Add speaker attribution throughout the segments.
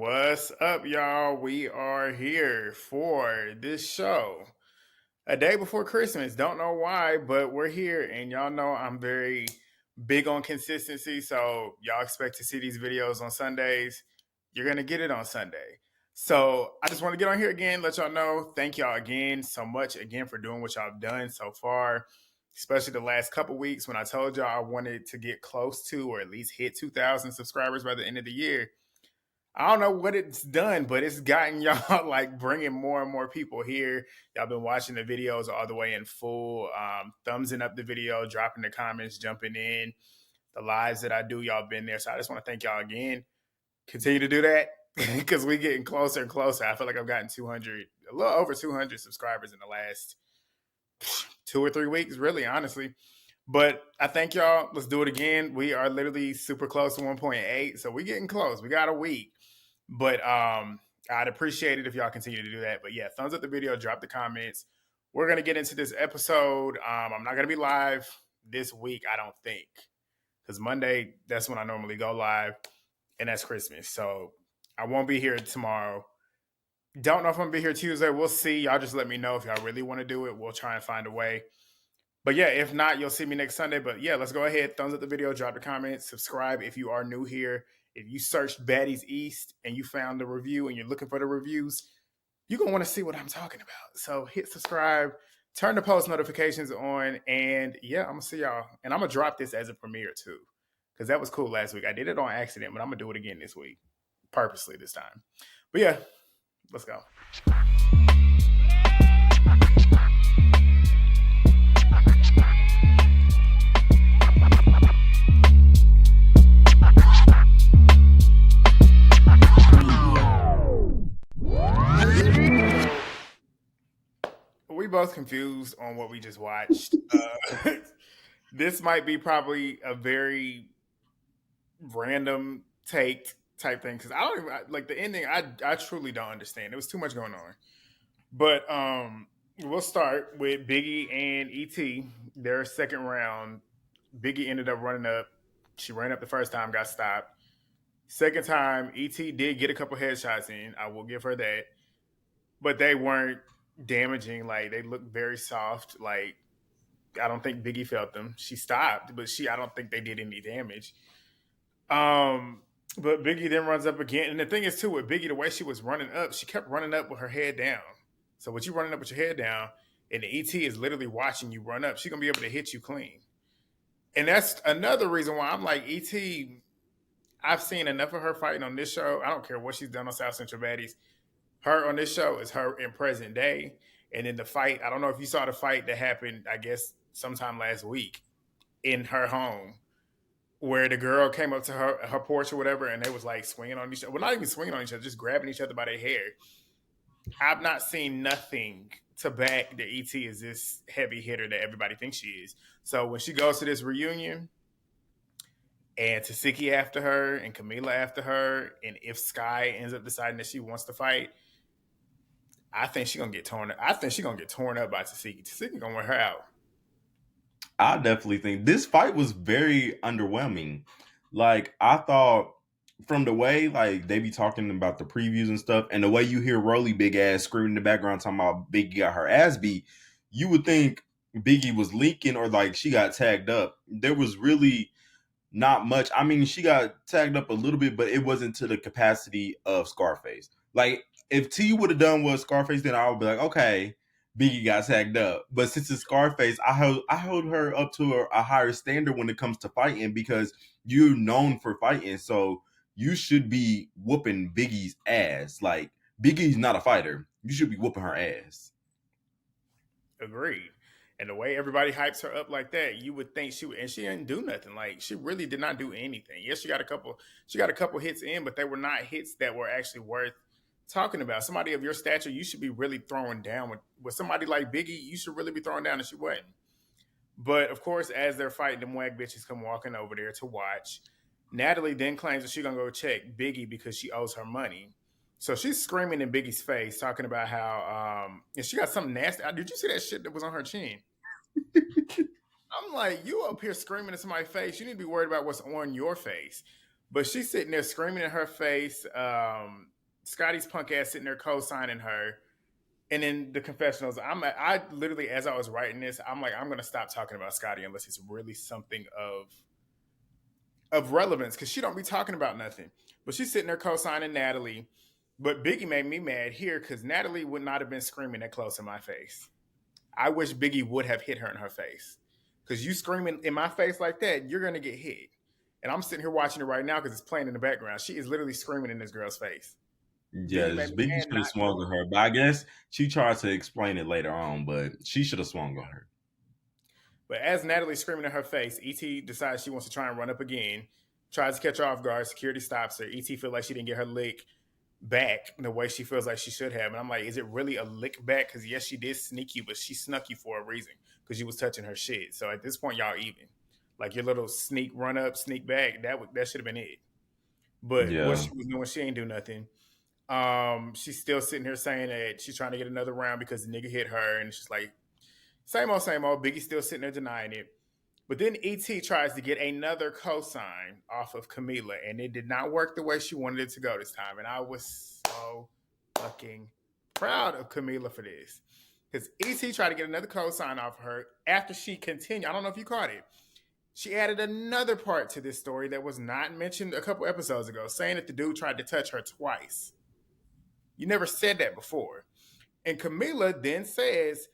Speaker 1: What's up, y'all? We are here for this show a day before Christmas. Don't know why, but we're here, and y'all know I'm very big on consistency. So, y'all expect to see these videos on Sundays. You're going to get it on Sunday. So, I just want to get on here again, let y'all know. Thank y'all again so much again for doing what y'all done so far, especially the last couple weeks when I told y'all I wanted to get close to or at least hit 2,000 subscribers by the end of the year. I don't know what it's done, but it's gotten y'all like bringing more and more people here. Y'all been watching the videos all the way in full, thumbsing up the video, dropping the comments, jumping in. The lives that I do, y'all been there. So I just want to thank y'all again. Continue to do that because we're getting closer and closer. I feel like I've gotten 200, a little over 200 subscribers in the last 2 or 3 weeks, really, honestly. But I thank y'all. Let's do it again. We are literally super close to 1.8. So we're getting close. We got a week. But I'd appreciate it if y'all continue to do that. But yeah, thumbs up the video, drop the comments. We're gonna get into this episode. I'm not gonna be live this week, I don't think, because Monday that's when I normally go live, and that's Christmas. So I won't be here tomorrow. Don't know if I'm gonna be here Tuesday. We'll see. Y'all just let me know if y'all really want to do it. We'll try and find a way. But yeah, if not, you'll see me next Sunday. But yeah, let's go ahead. Thumbs up the video, drop the comments, subscribe if you are new here. If you searched Baddies East and you found the review and you're looking for the reviews, you're going to want to see what I'm talking about. So hit subscribe, turn the post notifications on, and yeah, I'm going to see y'all. And I'm going to drop this as a premiere too, because that was cool last week. I did it on accident, but I'm going to do it again this week, purposely this time. But yeah, let's go. We both confused on what we just watched. This might be probably a very random take type thing because I don't even like the ending. I truly don't understand. There was too much going on. But we'll start with Biggie and ET. Their second round. Biggie ended up running up. She ran up the first time, got stopped. Second time, ET did get a couple headshots in. I will give her that. But they weren't damaging. Like they looked very soft. Like I don't think Biggie felt them. She stopped, but I don't think they did any damage. But Biggie then runs up again. And the thing is too with Biggie, the way she was running up, she kept running up with her head down. So with you running up with your head down, and the ET is literally watching you run up, she's gonna be able to hit you clean. And that's another reason why I'm like, ET, I've seen enough of her fighting on this show. I don't care what she's done on South Central Baddies. Her on this show is her in present day. And then the fight, I don't know if you saw the fight that happened, I guess, sometime last week in her home, where the girl came up to her porch or whatever, and they was like swinging on each other. Well, not even swinging on each other, just grabbing each other by their hair. I've not seen nothing to back that ET is this heavy hitter that everybody thinks she is. So when she goes to this reunion, and Tasiki after her, and Camilla after her, and if Sky ends up deciding that she wants to fight, I think she's gonna get torn. I think she's gonna get torn up by Tasiki. Tasiki gonna wear her out.
Speaker 2: I definitely think this fight was very underwhelming. Like I thought from the way like they be talking about the previews and stuff, and the way you hear Rollie big ass screaming in the background talking about Biggie got her ass beat, you would think Biggie was leaking or like she got tagged up. There was really not much. I mean, she got tagged up a little bit, but it wasn't to the capacity of Scarface. Like if T would have done what Scarface did, I would be like, okay, Biggie got tagged up. But since it's Scarface, I hold her up to a higher standard when it comes to fighting because you're known for fighting. So you should be whooping Biggie's ass. Like Biggie's not a fighter. You should be whooping her ass.
Speaker 1: Agreed. And the way everybody hypes her up like that, you would think she would, and she didn't do nothing. Like she really did not do anything. Yes, she got a couple hits in, but they were not hits that were actually worth talking about. Somebody of your stature, you should be really throwing down with somebody like Biggie. You should really be throwing down, and she wasn't. But of course, as they're fighting, them wag bitches come walking over there to watch. Natalie then claims that she's gonna go check Biggie because she owes her money. So she's screaming in Biggie's face, talking about how and she got something nasty. Did you see that shit that was on her chin? I'm like, you up here screaming in somebody's face. You need to be worried about what's on your face. But she's sitting there screaming in her face. Scotty's punk ass sitting there co-signing her. And in the confessionals, I literally, as I was writing this, I'm like, I'm gonna stop talking about Scotty unless it's really something of relevance, because she don't be talking about nothing. But she's sitting there co-signing Natalie. But Biggie made me mad here because Natalie would not have been screaming that close in my face. I wish Biggie would have hit her in her face. Because you screaming in my face like that, you're gonna get hit. And I'm sitting here watching it right now because it's playing in the background. She is literally screaming in this girl's face. Biggie made
Speaker 2: Yes,
Speaker 1: me
Speaker 2: Biggie
Speaker 1: mad
Speaker 2: should have
Speaker 1: not
Speaker 2: swung
Speaker 1: doing
Speaker 2: on
Speaker 1: it.
Speaker 2: her, but I guess she tried to explain it later on, but she should have swung on her.
Speaker 1: But as Natalie's screaming in her face, ET decides she wants to try and run up again. Tries to catch her off guard. Security stops her. ET feels like she didn't get her lick back the way she feels like she should have. And I'm like, is it really a lick back? Because yes, she did sneak you, but she snuck you for a reason because you was touching her shit. So at this point, y'all even. Like your little sneak run up, sneak back, that should have been it. But what
Speaker 2: Yeah.
Speaker 1: she was doing, she ain't do nothing. She's still sitting here saying that she's trying to get another round because the nigga hit her, and she's like, same old, same old. Biggie's still sitting there denying it. But then ET tries to get another cosign off of Camilla, and it did not work the way she wanted it to go this time. And I was so fucking proud of Camilla for this. Because ET tried to get another cosign off of her after she continued. I don't know if you caught it. She added another part to this story that was not mentioned a couple episodes ago, saying that the dude tried to touch her twice. You never said that before. And Camilla then says,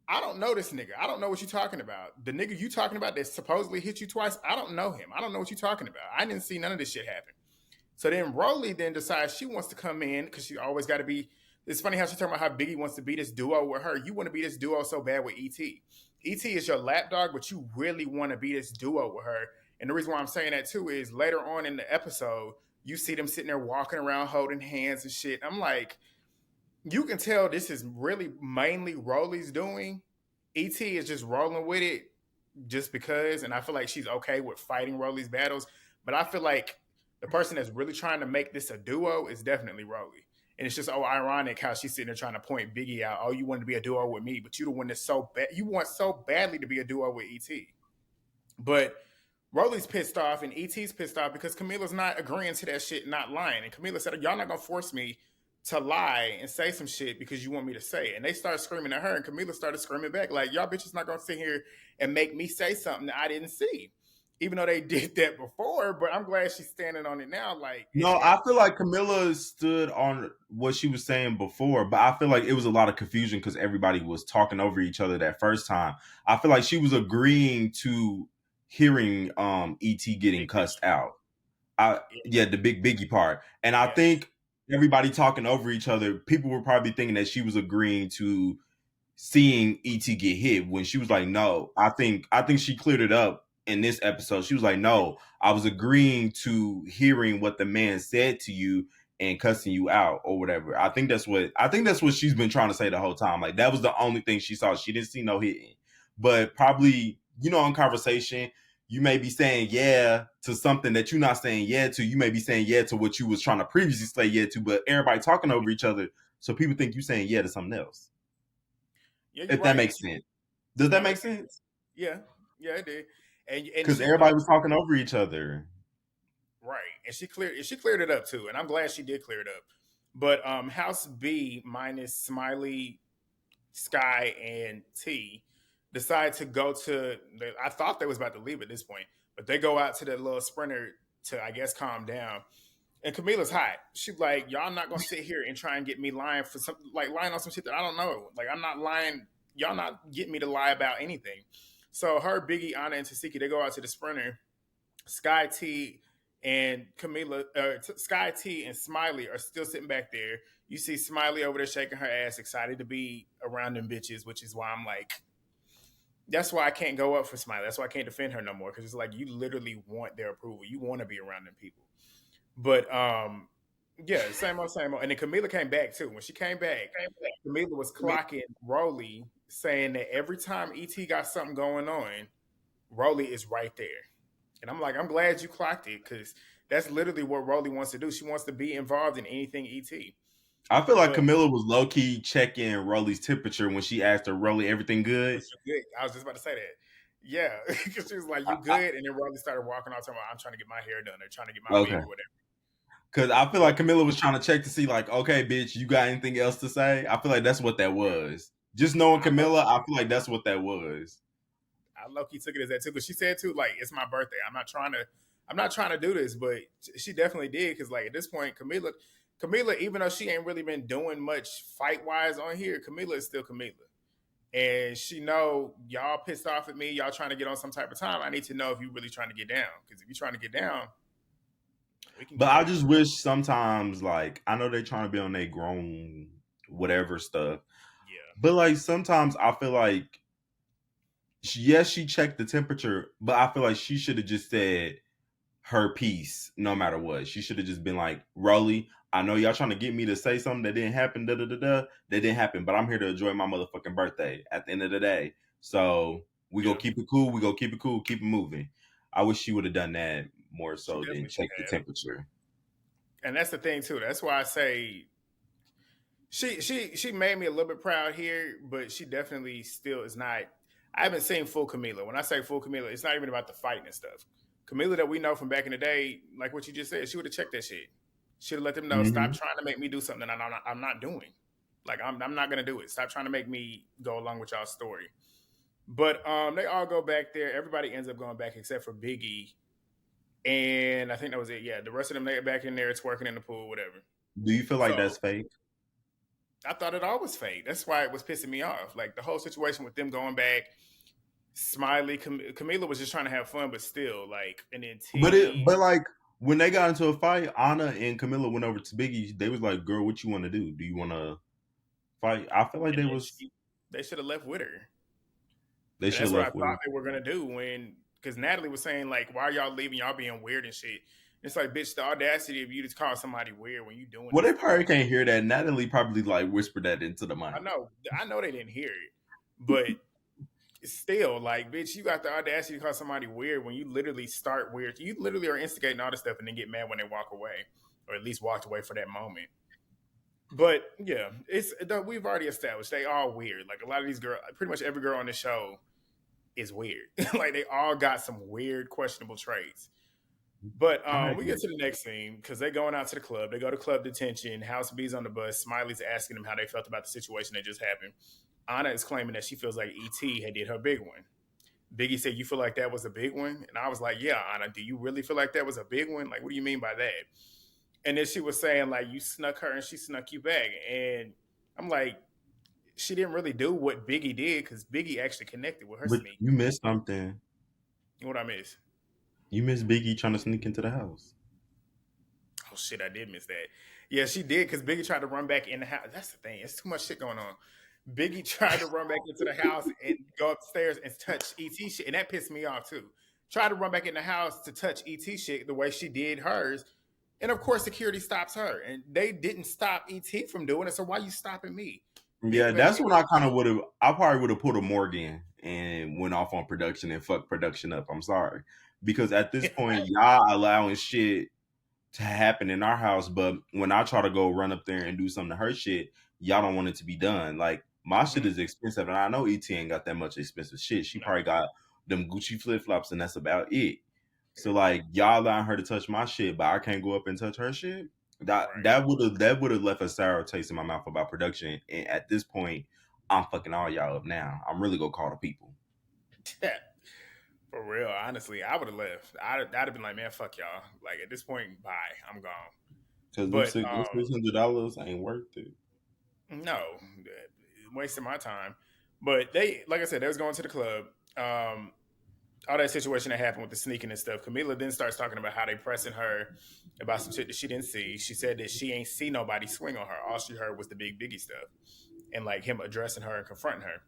Speaker 1: I don't know this nigga. I don't know what you're talking about. The nigga you talking about that supposedly hit you twice, I don't know him. I don't know what you're talking about. I didn't see none of this shit happen. So then Rollie then decides she wants to come in because she always got to be. It's funny how she's talking about how Biggie wants to be this duo with her. You want to be this duo so bad with ET. ET is your lapdog, but you really want to be this duo with her. And the reason why I'm saying that too is later on in the episode, you see them sitting there walking around holding hands and shit. I'm like, you can tell this is really mainly Rollie's doing. ET is just rolling with it just because, and I feel like she's okay with fighting Rollie's battles. But I feel like the person that's really trying to make this a duo is definitely Rollie. And it's just ironic how she's sitting there trying to point Biggie out. Oh, you want to be a duo with me, but you the one that's so bad. You want so badly to be a duo with ET. But Rollie's pissed off and ET's pissed off because Camilla's not agreeing to that shit, not lying. And Camilla said, y'all not gonna force me to lie and say some shit because you want me to say it. And they started screaming at her, and Camilla started screaming back, like, y'all bitches not gonna sit here and make me say something that I didn't see. Even though they did that before, but I'm glad she's standing on it now. Like, it
Speaker 2: No,
Speaker 1: had
Speaker 2: I feel like Camilla stood on what she was saying before, but I feel like it was a lot of confusion because everybody was talking over each other that first time. I feel like she was agreeing to hearing ET getting
Speaker 1: big
Speaker 2: cussed
Speaker 1: Biggie.
Speaker 2: out.
Speaker 1: Yeah,
Speaker 2: Yeah, the big Biggie part. And I
Speaker 1: yes.
Speaker 2: think everybody talking over each other, people were probably thinking that she was agreeing to seeing ET get hit when she was like, no, I think she cleared it up in this episode. She was like, no, I was agreeing to hearing what the man said to you and cussing you out or whatever. I think that's what she's been trying to say the whole time. Like that was the only thing she saw. She didn't see no hitting. But probably, in conversation, you may be saying yeah to something that you're not saying yeah to. You may be saying yeah to what you was trying to previously say yeah to, but everybody talking over each other, so people think you saying yeah to something else.
Speaker 1: Yeah, you're
Speaker 2: If that
Speaker 1: right.
Speaker 2: makes sense. Does that
Speaker 1: No,
Speaker 2: make sense?
Speaker 1: yeah, yeah, it did. And
Speaker 2: Because
Speaker 1: she but
Speaker 2: everybody was talking over each other.
Speaker 1: right, and she cleared it up too, and I'm glad she did clear it up. But House B minus Smiley, Sky, and T decide to go to. I thought they was about to leave at this point, but they go out to the little sprinter to, I guess, calm down. And Camilla's hot. She's like, y'all not gonna sit here and try and get me lying for something, like lying on some shit that I don't know. Like I'm not lying. Y'all not getting me to lie about anything. So her, Biggie, Ahna, and Tasiki, they go out to the sprinter. Sky T and Camilla, Sky T and Smiley are still sitting back there. You see Smiley over there shaking her ass, excited to be around them bitches, which is why I'm like, that's why I can't go up for Smiley. That's why I can't defend her no more because it's like you literally want their approval. You want to be around them people. But yeah, same old, same old. And then Camilla came back too. When she came back, Camilla was clocking Rollie, saying that every time ET got something going on, Rollie is right there. And I'm like, I'm glad you clocked it because that's literally what Rollie wants to do. She wants to be involved in anything ET.
Speaker 2: I feel like
Speaker 1: But
Speaker 2: Camilla was low key checking Rolly's temperature when she asked her, Rolly, everything good?
Speaker 1: was you good? I was just about to say that. Yeah, because she was like, "You
Speaker 2: I,
Speaker 1: good?" And then Rollie started walking off, talking about, "I'm trying to get my hair done or trying to get my wig
Speaker 2: okay.
Speaker 1: or whatever."
Speaker 2: Because I feel
Speaker 1: But
Speaker 2: like Camilla was trying to check to see, like, okay, bitch, you got anything else to say? I feel like that's what that
Speaker 1: yeah,
Speaker 2: was. Just knowing
Speaker 1: I low
Speaker 2: Camilla, I feel like that's what that was.
Speaker 1: I low key took it as that too. But she said too, like, "It's my birthday. I'm not trying to do this." But she definitely did because, like, at this point, Camilla, even though she ain't really been doing much fight wise on here, Camilla is still Camilla. And she know y'all pissed off at me. Y'all trying to get on some type of time. I need to know if you really trying to get down. Because if you're trying to get down, we can
Speaker 2: But
Speaker 1: get
Speaker 2: I
Speaker 1: down.
Speaker 2: just wish sometimes, like, I know they trying to be on their grown whatever stuff.
Speaker 1: Yeah,
Speaker 2: But like sometimes I feel like yes, she checked the temperature, but I feel like she should have just said her piece no matter what. She should have just been like, Rolly, I know y'all trying to get me to say something that didn't happen, da da da da. That didn't happen, but I'm here to enjoy my motherfucking birthday at the end of the day. So we go
Speaker 1: yeah.
Speaker 2: keep it cool, we go keep it cool, keep it moving. I wish she would have done that more
Speaker 1: She
Speaker 2: so than
Speaker 1: definitely should
Speaker 2: check the
Speaker 1: have.
Speaker 2: temperature.
Speaker 1: And that's the thing too. That's why I say she made me a little bit proud here, but she definitely still is not. I haven't seen full Camila. When I say full Camila, it's not even about the fighting and stuff. Camila that we know from back in the day, like what you just said, she would have checked that shit. Should have let them know, stop
Speaker 2: Mm-hmm.
Speaker 1: trying to make me do something that I'm not doing. Like I'm not gonna do it. Stop trying to make me go along with y'all's story. But they all go back there. Everybody ends up going back except for Biggie, and I think that was it. Yeah, the rest of them they back in there, it's working in the pool, whatever.
Speaker 2: Do you feel like
Speaker 1: So
Speaker 2: that's fake?
Speaker 1: I thought it all was fake. That's why it was pissing me off. Like the whole situation with them going back, Smiley, Camila was just trying to have fun, but still, like, and then T,
Speaker 2: But like when they got into a fight, Anna and Camilla went over to Biggie. They was like, "Girl, what you want to do? Do you want to fight?" I feel like
Speaker 1: and then they should have left with her,
Speaker 2: they
Speaker 1: and
Speaker 2: should
Speaker 1: that's
Speaker 2: have
Speaker 1: what I
Speaker 2: left with
Speaker 1: thought
Speaker 2: her.
Speaker 1: they were gonna do when because Natalie was saying like, "Why are y'all leaving? Y'all being weird and shit." It's like, bitch, the audacity of you to call somebody weird when you doing
Speaker 2: Well,
Speaker 1: this
Speaker 2: they
Speaker 1: stuff.
Speaker 2: probably can't hear that. Natalie probably like whispered that into the
Speaker 1: I
Speaker 2: mic.
Speaker 1: know, I know they didn't hear it, but still, like, bitch, you got the audacity to call somebody weird when you literally start weird. You literally are instigating all this stuff and then get mad when they walk away, or at least walked away for that moment. But yeah, we've already established they all weird. Like a lot of these girls, pretty much every girl on the show is weird. Like they all got some weird, questionable traits. But
Speaker 2: I
Speaker 1: we get
Speaker 2: agree.
Speaker 1: to the next scene because they're going out to the club. They go to club detention. House B's on the bus. Smiley's asking them how they felt about the situation that just happened. Anna is claiming that she feels like ET had did her big one. Biggie said, "You feel like that was a big one?" And I was like, "Yeah, Anna. Do you really feel like that was a big one? Like, what do you mean by that?" And then she was saying like, "You snuck her and she snuck you back." And I'm like, she didn't really do what Biggie did because Biggie actually connected with her
Speaker 2: But
Speaker 1: sneak.
Speaker 2: you missed something.
Speaker 1: What I miss?
Speaker 2: You missed Biggie trying to sneak into the house.
Speaker 1: Oh shit, I did miss that. Yeah, she did because Biggie tried to run back in the house. That's the thing. It's too much shit going on. Biggie tried to run back into the house and go upstairs and touch ET shit, and that pissed me off too. Tried to run back in the house to touch ET shit the way she did hers, and of course security stops her, and they didn't stop ET from doing it. So why you stopping me,
Speaker 2: Yeah,
Speaker 1: big baby
Speaker 2: that's when
Speaker 1: ass
Speaker 2: I kind of
Speaker 1: bitch?
Speaker 2: would have. I probably would have put a Morgan and went off on production and fucked production up. I'm sorry because at this point, y'all allowing shit to happen in our house, but when I try to go run up there and do something to her shit, y'all don't want it to be done. Like my shit
Speaker 1: Mm-hmm.
Speaker 2: is expensive, and I know ET ain't got that much expensive shit. She
Speaker 1: No,
Speaker 2: probably got them Gucci flip flops, and that's about it. So like y'all allowing her to touch my shit, but I can't go up and touch her shit.
Speaker 1: right.
Speaker 2: That would have left a sour taste in my mouth about production. And at this point, I'm fucking all y'all up now. I'm really gonna call the people
Speaker 1: For real, honestly, I would have left. I'd have been like, man, fuck y'all. Like at this point, bye. I'm gone.
Speaker 2: because
Speaker 1: But
Speaker 2: them $600 ain't worth it.
Speaker 1: no, wasting my time. But they, like I said, they was going to the club. Um, all that situation that happened with the sneaking and stuff. Camila then starts talking about how they pressing her about some shit that she didn't see. She said that she ain't see nobody swing on her. All she heard was the big Biggie stuff and like him addressing her and confronting her.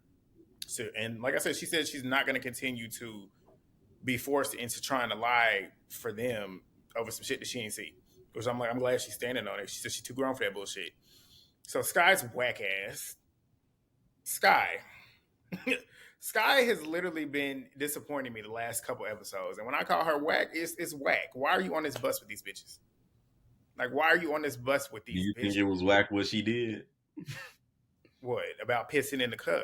Speaker 1: So, and like I said, she said she's not going to continue to be forced into trying to lie for them over some shit that she ain't see. Which I'm like, I'm glad she's standing on it. She said she's too grown for that bullshit. So Sky's whack ass. Sky. Sky has literally been disappointing me the last couple episodes. And when I call her whack, it's whack. Why are you on this bus with these bitches? Like, why are you on this bus with
Speaker 2: Do
Speaker 1: these
Speaker 2: you think
Speaker 1: bitches?
Speaker 2: it was whack what she did?
Speaker 1: What? About pissing in the cup.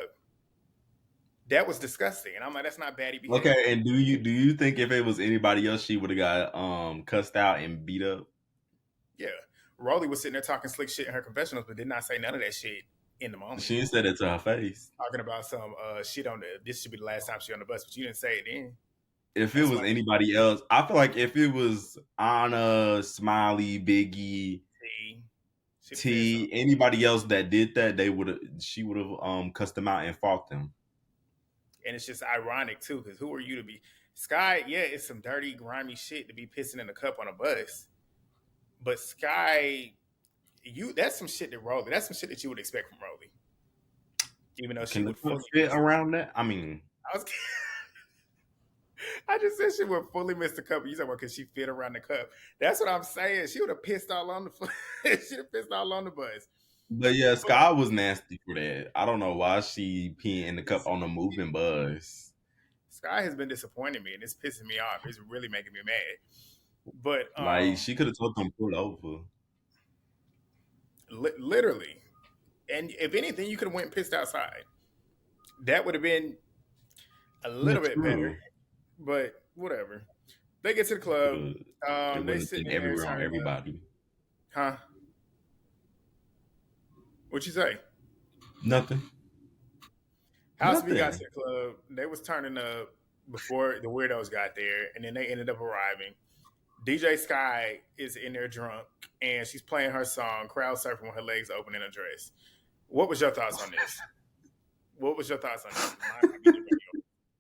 Speaker 1: That was disgusting, and I'm like, that's not baddie behavior.
Speaker 2: Okay, and do you think if it was anybody else, she would have got cussed out and beat up?
Speaker 1: Yeah, Rollie was sitting there talking slick shit in her confessionals, but did not say none of that shit in the moment.
Speaker 2: She ain't said it to her face.
Speaker 1: Talking about some shit on the. This should be the last time she on the bus, but you didn't say it then.
Speaker 2: If it
Speaker 1: That's
Speaker 2: was
Speaker 1: why.
Speaker 2: anybody else, I feel like if it was Ahna, Smiley, Biggie,
Speaker 1: She'd have said
Speaker 2: T,
Speaker 1: something.
Speaker 2: anybody else that did that, she would have cussed them out and fought them.
Speaker 1: And it's just ironic too, because who are you to be Sky? Yeah, it's some dirty, grimy shit to be pissing in a cup on a bus. But Sky, that's some shit that Rollie. That's some shit that you would expect from Rollie. Even though she
Speaker 2: Can the
Speaker 1: would
Speaker 2: cup
Speaker 1: fully
Speaker 2: fit
Speaker 1: miss.
Speaker 2: around that? I mean,
Speaker 1: I was. I just said she would fully miss the cup. You talking about because she fit around the cup? That's what I'm saying. She would have pissed all on the. She'd have pissed all on the bus.
Speaker 2: but yeah,
Speaker 1: But
Speaker 2: Sky was nasty for that. I don't know why she peeing in the cup on a moving bus.
Speaker 1: Sky has been disappointing me, and it's pissing me off. It's really making me mad. But
Speaker 2: Like she could have told them pull over.
Speaker 1: literally, and if anything, you could have went and pissed outside. That would have been a
Speaker 2: Yeah,
Speaker 1: little bit better.
Speaker 2: true.
Speaker 1: But whatever. They get to the club.
Speaker 2: It
Speaker 1: They
Speaker 2: wouldn't
Speaker 1: sitting
Speaker 2: have
Speaker 1: in there
Speaker 2: everywhere on
Speaker 1: turning up.
Speaker 2: everybody.
Speaker 1: Huh? What you say?
Speaker 2: Nothing.
Speaker 1: House B got to
Speaker 2: Nothing.
Speaker 1: the club. They was turning up before the weirdos got there, and then they ended up arriving. DJ Sky is in there drunk, and she's playing her song, crowd surfing with her legs open in a dress. What was your thoughts on this? What was your thoughts on this?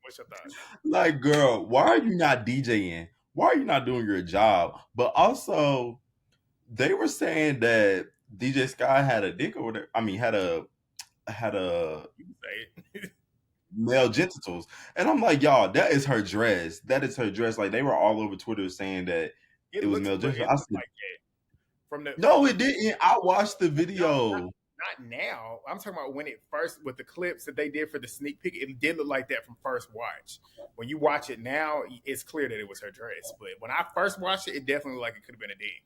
Speaker 1: What's your thoughts?
Speaker 2: Like, girl, why are you not DJing? Why are you not doing your job? But also, they were saying that DJ Sky had a dick or whatever. I mean, had a
Speaker 1: You can say it.
Speaker 2: male genitals, and I'm like, y'all, that is her dress. That is her dress. Like, they were all over Twitter saying that
Speaker 1: It
Speaker 2: it was
Speaker 1: looks,
Speaker 2: male
Speaker 1: but
Speaker 2: genitals.
Speaker 1: it
Speaker 2: I
Speaker 1: looked
Speaker 2: said,
Speaker 1: like that from the
Speaker 2: no,
Speaker 1: from
Speaker 2: it didn't. I watched the
Speaker 1: no,
Speaker 2: video.
Speaker 1: not now. I'm talking about when it first with the clips that they did for the sneak peek. It did look like that from first watch. When you watch it now, it's clear that it was her dress. But when I first watched it, it definitely looked like it could have been a dick.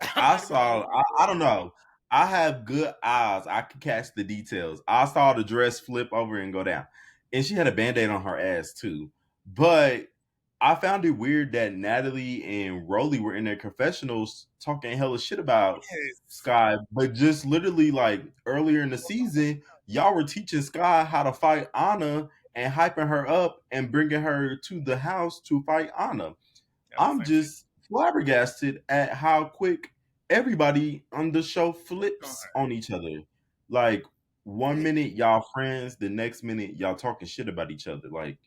Speaker 1: I'm
Speaker 2: I
Speaker 1: not even gonna
Speaker 2: saw.
Speaker 1: hold
Speaker 2: I don't know. I have good eyes. I can catch the details. I saw the dress flip over and go down, and she had a band-aid on her ass too. But I found it weird that Natalie and Rollie were in their confessionals talking hella shit about
Speaker 1: you. Yes.
Speaker 2: Sky, but just literally like earlier in the season, y'all were teaching Sky how to fight Ahna and hyping her up and bringing her to the house to fight Ahna.
Speaker 1: That was the
Speaker 2: I'm
Speaker 1: same shit.
Speaker 2: just flabbergasted at how quick everybody on the show flips on each other. Like, one minute y'all friends, the next minute y'all talking shit about each other. Like,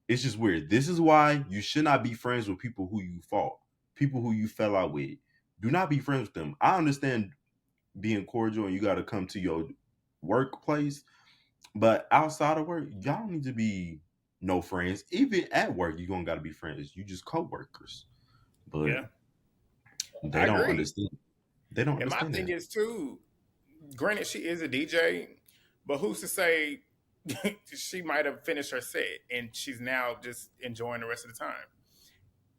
Speaker 2: it's just weird. This is why you should not be friends with people who you fought, people who you fell out with. Do not be friends with them. I understand being cordial and you got to come to your workplace, but outside of work, y'all need to be no friends. Even at work, you're gonna gotta be friends. You just co-workers. But
Speaker 1: Yeah,
Speaker 2: they
Speaker 1: I
Speaker 2: don't
Speaker 1: agree.
Speaker 2: understand. They don't
Speaker 1: And my
Speaker 2: understand
Speaker 1: thing
Speaker 2: that.
Speaker 1: is too. Granted, she is a DJ, but who's to say she might have finished her set and she's now just enjoying the rest of the time?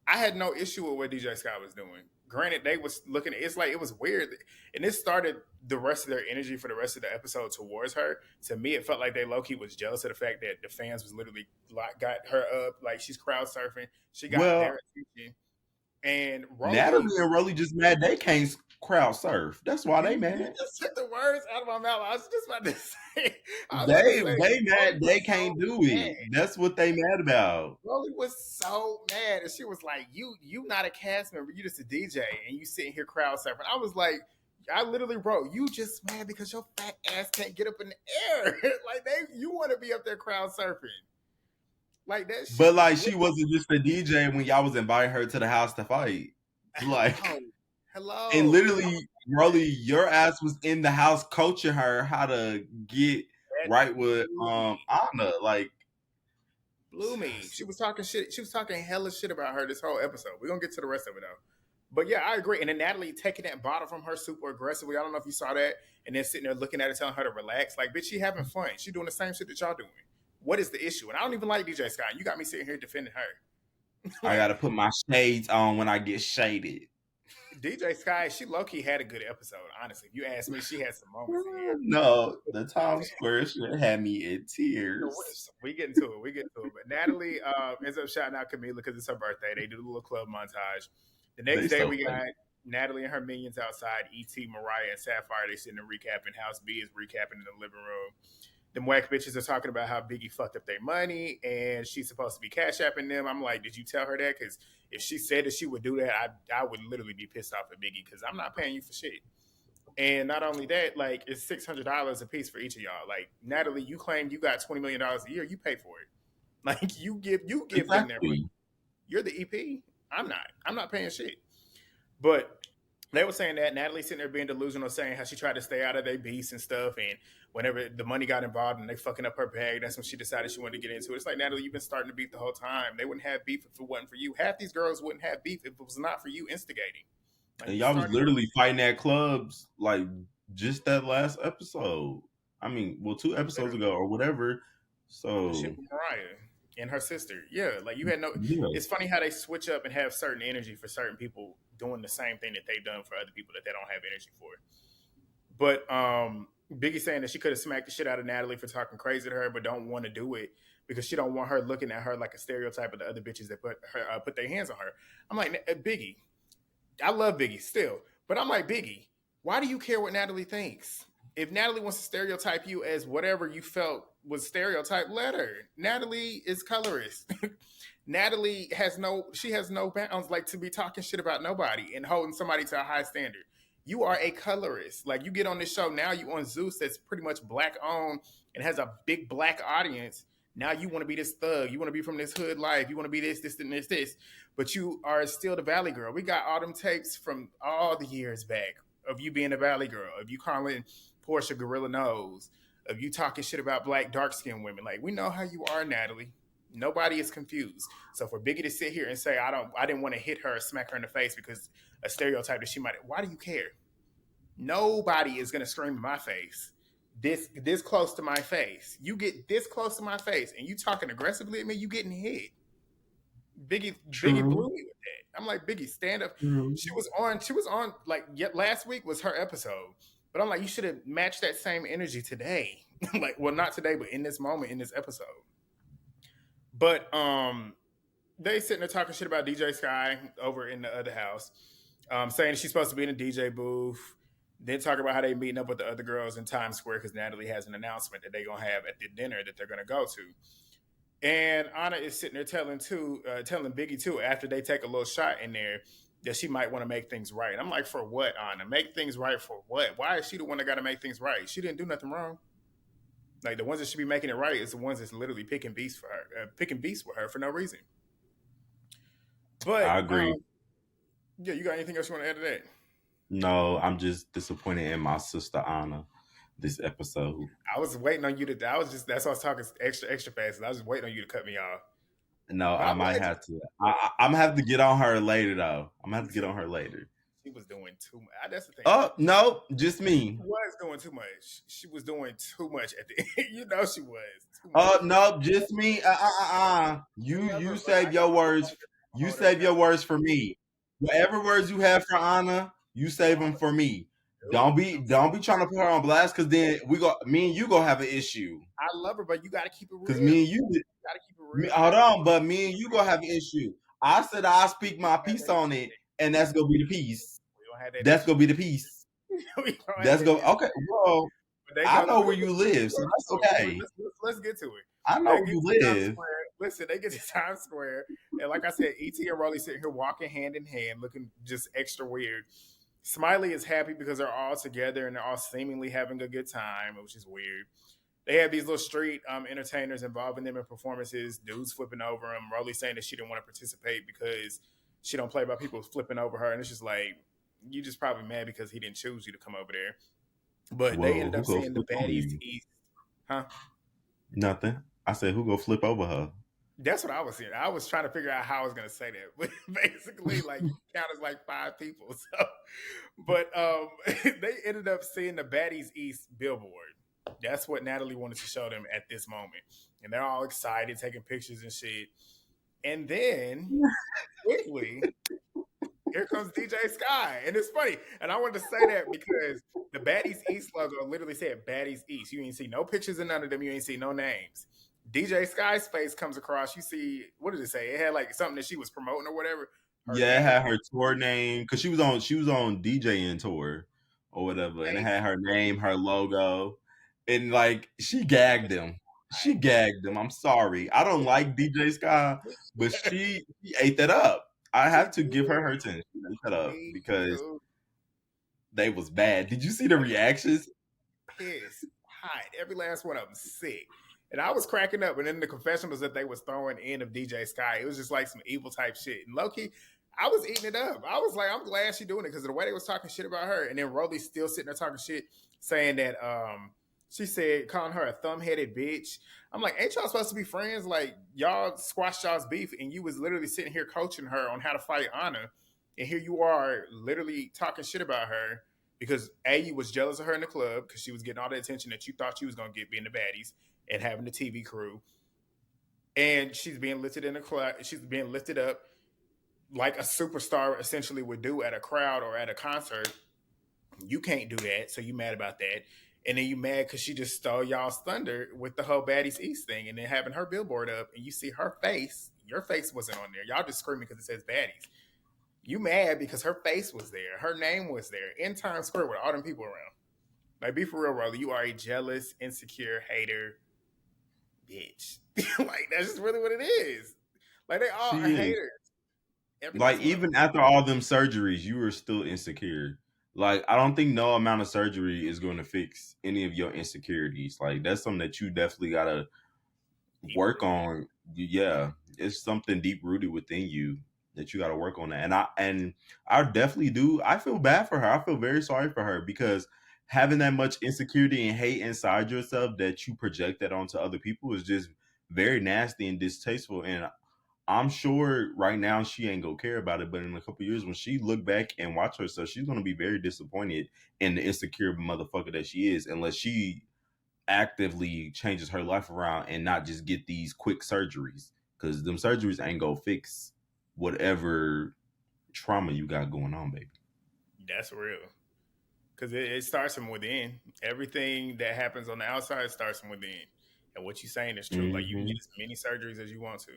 Speaker 1: I had no issue with what DJ Scott was doing. Granted, they was looking. It's like it was weird, and this started the rest of their energy for the rest of the episode towards her. To me, it felt like they low key was jealous of the fact that the fans was literally like got her up, like she's crowd surfing. She got
Speaker 2: Well,
Speaker 1: their attention, and Rollie.
Speaker 2: Natalie and Rollie just mad they can't crowd surf. That's why they
Speaker 1: You
Speaker 2: mad.
Speaker 1: just took the words out of my mouth. I was just about to say. I was about to say.
Speaker 2: They mad
Speaker 1: Rollie
Speaker 2: they
Speaker 1: was
Speaker 2: can't
Speaker 1: so
Speaker 2: do
Speaker 1: mad.
Speaker 2: it. That's what they mad about.
Speaker 1: Rolly was so mad, and she was like, "You not a cast member. You just a DJ, and you sitting here crowd surfing." I was like, I literally wrote, "You just mad because your fat ass can't get up in the air. Like you want to be up there crowd surfing. Like that
Speaker 2: But
Speaker 1: shit was
Speaker 2: like
Speaker 1: weird."
Speaker 2: she wasn't just a DJ when y'all was inviting her to the house to fight.
Speaker 1: Hello,
Speaker 2: Like, and
Speaker 1: hello.
Speaker 2: literally, Rolly, your ass was in the house coaching her how to get
Speaker 1: That
Speaker 2: right with
Speaker 1: blew me.
Speaker 2: Anna. Like,
Speaker 1: Blew me. She was talking shit. She was talking hella shit about her this whole episode. We're gonna get to the rest of it though. But yeah, I agree. And then Natalie taking that bottle from her super aggressively. I don't know if you saw that. And then sitting there looking at her, telling her to relax. Like, bitch, she having fun. She doing the same shit that y'all doing. What is the issue? And I don't even like DJ Scott. You got me sitting here defending her.
Speaker 2: I
Speaker 1: Like,
Speaker 2: gotta put my shades on when I get shaded.
Speaker 1: DJ Sky, she low key had a good episode. Honestly, if you ask me, she had some moments in here.
Speaker 2: No, the Times Square shit had me in
Speaker 1: So
Speaker 2: tears.
Speaker 1: we get into it. We get into it. But Natalie ends up shouting out Camilla because it's her birthday. They do a little club montage. The next
Speaker 2: They
Speaker 1: day,
Speaker 2: so
Speaker 1: we got
Speaker 2: funny.
Speaker 1: Natalie and her minions outside. ET, Mariah, and Sapphire. They sitting and recapping. House B is recapping in the living room. Them whack bitches are talking about how Biggie fucked up their money and she's supposed to be cash apping them. I'm like, did you tell her that? Because if she said that she would do that, I would literally be pissed off at Biggie because I'm not paying you for shit. And not only that, like it's $600 a piece for each of y'all. Like Natalie, you claim you got $20 million a year, you pay for it. Like you give them their money.
Speaker 2: Exactly.
Speaker 1: You're the EP. I'm not. I'm not paying shit. But they were saying that Natalie sitting there being delusional, saying how she tried to stay out of their beats and stuff, and whenever the money got involved and they fucking up her bag, that's when she decided she wanted to get into it. It's like Natalie, you've been starting to beef the whole time. They wouldn't have beef if it wasn't for you. Half these girls wouldn't have beef if it was not for you instigating. Like
Speaker 2: And
Speaker 1: you
Speaker 2: y'all was
Speaker 1: started
Speaker 2: literally fighting at clubs like just that last episode. I mean, well, 2 episodes
Speaker 1: literally
Speaker 2: ago or whatever.
Speaker 1: the shit
Speaker 2: So
Speaker 1: with Mariah and her sister. Yeah, like you had no.
Speaker 2: yeah,
Speaker 1: It's funny how they switch up and have certain energy for certain people doing the same thing that they've done for other people that they don't have energy for. But Biggie saying that she could have smacked the shit out of Natalie for talking crazy to her, but don't want to do it because she don't want her looking at her like a stereotype of the other bitches that put their hands on her. I'm like Biggie, I love Biggie still, but I'm like Biggie, why do you care what Natalie thinks? If Natalie wants to stereotype you as whatever you felt was stereotype, let her. Natalie is colorist. Natalie has no bounds like to be talking shit about nobody and holding somebody to a high standard. You are a colorist. Like you get on this show now, you on Zeus that's pretty much black owned and has a big black audience. Now you want to be this thug. You want to be from this hood life. You want to be this, and this. But you are still the Valley Girl. We got all them tapes from all the years back of you being the Valley Girl, of you calling Portia Gorilla Nose, of you talking shit about black dark skinned women. Like we know how you are, Natalie. Nobody is confused. So for Biggie to sit here and say I didn't want to hit her or smack her in the face because a stereotype that she might, why do you care? Nobody is gonna scream in my face. This close to my face. You get this close to my face and you talking aggressively at me, you getting hit. Biggie
Speaker 2: true,
Speaker 1: blew me with that. I'm like, Biggie, stand up.
Speaker 2: true,
Speaker 1: She was on like yet last week was her episode. But I'm like, you should have matched that same energy today. Like, well, not today, but in this moment, in this episode. But they sitting there talking shit about DJ Sky over in the other house, saying she's supposed to be in a DJ booth. Then talk about how they meeting up with the other girls in Times Square because Natalie has an announcement that they're gonna have at the dinner that they're gonna go to. And Ahna is sitting there telling Biggie too after they take a little shot in there that she might want to make things right. I'm like, for what, Ahna? Make things right for what? Why is she the one that got to make things right? She didn't do nothing wrong. Like the ones that should be making it right is the ones that's literally picking beasts with her for no reason.
Speaker 2: I
Speaker 1: But
Speaker 2: agree.
Speaker 1: yeah, you got anything else you want to add to that?
Speaker 2: No, I'm just disappointed in my sister Anna this episode.
Speaker 1: I was waiting on you to. I was just that's why I was talking extra fast. I was just waiting on you to cut me off.
Speaker 2: No,
Speaker 1: But
Speaker 2: I
Speaker 1: I'm
Speaker 2: might
Speaker 1: glad
Speaker 2: have to. I'm gonna have to get on her later though. I'm gonna have to get
Speaker 1: see,
Speaker 2: on her later.
Speaker 1: she was doing too much. That's the thing.
Speaker 2: Oh no, just
Speaker 1: She
Speaker 2: me.
Speaker 1: was doing too much. She was doing too much at the end. You know she was too much.
Speaker 2: No, just me. You
Speaker 1: Whoever, but I
Speaker 2: save
Speaker 1: got
Speaker 2: your
Speaker 1: my
Speaker 2: words.
Speaker 1: phone to
Speaker 2: You
Speaker 1: hold her
Speaker 2: save your
Speaker 1: accountable.
Speaker 2: words for me. Whatever words you have for Anna, you save them for me.
Speaker 1: Nope.
Speaker 2: Don't be trying to put her on blast because then me and you gonna have an issue.
Speaker 1: I love her, but you got to keep it
Speaker 2: Because
Speaker 1: real.
Speaker 2: me and
Speaker 1: You
Speaker 2: you,
Speaker 1: got to keep it real. You got
Speaker 2: hold
Speaker 1: to keep
Speaker 2: on,
Speaker 1: it
Speaker 2: but me and you gonna have an issue. I said I speak my
Speaker 1: real.
Speaker 2: piece on it, and that's gonna be the piece.
Speaker 1: We don't have that
Speaker 2: That's
Speaker 1: issue.
Speaker 2: gonna be the piece.
Speaker 1: We don't have
Speaker 2: That's
Speaker 1: that
Speaker 2: gonna
Speaker 1: issue.
Speaker 2: okay. Well,
Speaker 1: But they
Speaker 2: I
Speaker 1: go.
Speaker 2: know where you live, so that's okay.
Speaker 1: Let's get to it.
Speaker 2: I know
Speaker 1: They
Speaker 2: where
Speaker 1: get
Speaker 2: you
Speaker 1: to Times
Speaker 2: live.
Speaker 1: Square. Listen, they get to Times Square, and like I said, ET and Rollie sitting here walking hand in hand, looking just extra weird. Smiley is happy because they're all together and they're all seemingly having a good time, which is weird. They have these little street entertainers involving them in performances. Dudes flipping over them. Rollie saying that she didn't want to participate because she don't play by people flipping over her, and it's just like you just probably mad because he didn't choose you to come over there. But they
Speaker 2: Whoa,
Speaker 1: ended
Speaker 2: who
Speaker 1: up
Speaker 2: go
Speaker 1: seeing the
Speaker 2: flip over
Speaker 1: baddies
Speaker 2: you?
Speaker 1: east, huh?
Speaker 2: Nothing. I said who go flip over her?
Speaker 1: That's what I was saying. I was trying to figure out how I was going to say that, but basically, like you count as like five people. So, but they ended up seeing the Baddies East billboard. That's what Natalie wanted to show them at this moment, and they're all excited, taking pictures and shit. And then quickly, here comes DJ Sky. And it's funny. And I wanted to say that because the Baddies East logo literally said Baddies East. You ain't see no pictures of none of them. You ain't see no names. DJ Sky's face comes across. You see, what did it say? It had like something that she was promoting or whatever. Her
Speaker 2: Yeah, it
Speaker 1: name,
Speaker 2: had her tour name because she was on DJing tour or whatever, and it
Speaker 1: face.
Speaker 2: had her name, her logo, and like she gagged him. She gagged him. I'm sorry, I don't like DJ Sky, but she ate that up. I
Speaker 1: She
Speaker 2: have to give her
Speaker 1: did.
Speaker 2: her attention. She ate that up
Speaker 1: Me
Speaker 2: because
Speaker 1: too.
Speaker 2: they was bad. Did you see the reactions?
Speaker 1: Pissed, hot. Every last one of them sick. And I was cracking up. And then the confessionals that they was throwing in of DJ Sky, it was just like some evil type shit. And Loki, I was eating it up. I was like, I'm glad she doing it because of the way they was talking shit about her. And then Rolly's still sitting there talking shit, saying that she said, calling her a thumb-headed bitch. I'm like, ain't y'all supposed to be friends? Like, y'all squashed y'all's beef, and you was literally sitting here coaching her on how to fight Ahna. And here you are literally talking shit about her because A, you was jealous of her in the club because she was getting all the attention that you thought she was going to get being the baddies and having the TV crew. And she's being lifted in the club. She's being lifted up like a superstar essentially would do at a crowd or at a concert. You can't do that, so you mad about that. And then you mad because she just stole y'all's thunder with the whole Baddies East thing, and then having her billboard up, and you see her face. Your face wasn't on there. Y'all just screaming because it says Baddies. You mad because her face was there, her name was there in Times Square with all them people around. Like, be for real, brother. You are a jealous, insecure hater, bitch. Like, that's just really what it is. Like, they all are
Speaker 2: She is.
Speaker 1: haters. Every
Speaker 2: Like
Speaker 1: last one of them.
Speaker 2: even after all them surgeries, you were still insecure. Like I don't think no amount of surgery is going to fix any of your insecurities. Like that's something that you definitely gotta
Speaker 1: Deep
Speaker 2: work
Speaker 1: rooted.
Speaker 2: on. Yeah, it's something deep rooted within you that you got to work on that. And I definitely do. I feel bad for her. I feel very sorry for her because having that much insecurity and hate inside yourself that you project that onto other people is just very nasty and distasteful. And I'm sure right now she ain't gonna care about it, but in a couple years when she look back and watch herself, she's gonna be very disappointed in the insecure motherfucker that she is, unless she actively changes her life around and not just get these quick surgeries. Cause them surgeries ain't gonna fix whatever trauma you got going on, baby.
Speaker 1: That's real. Because it starts from within. Everything that happens on the outside starts from within. And what you're saying is true. Like, you can get
Speaker 2: Hmm.
Speaker 1: as many surgeries as you want to.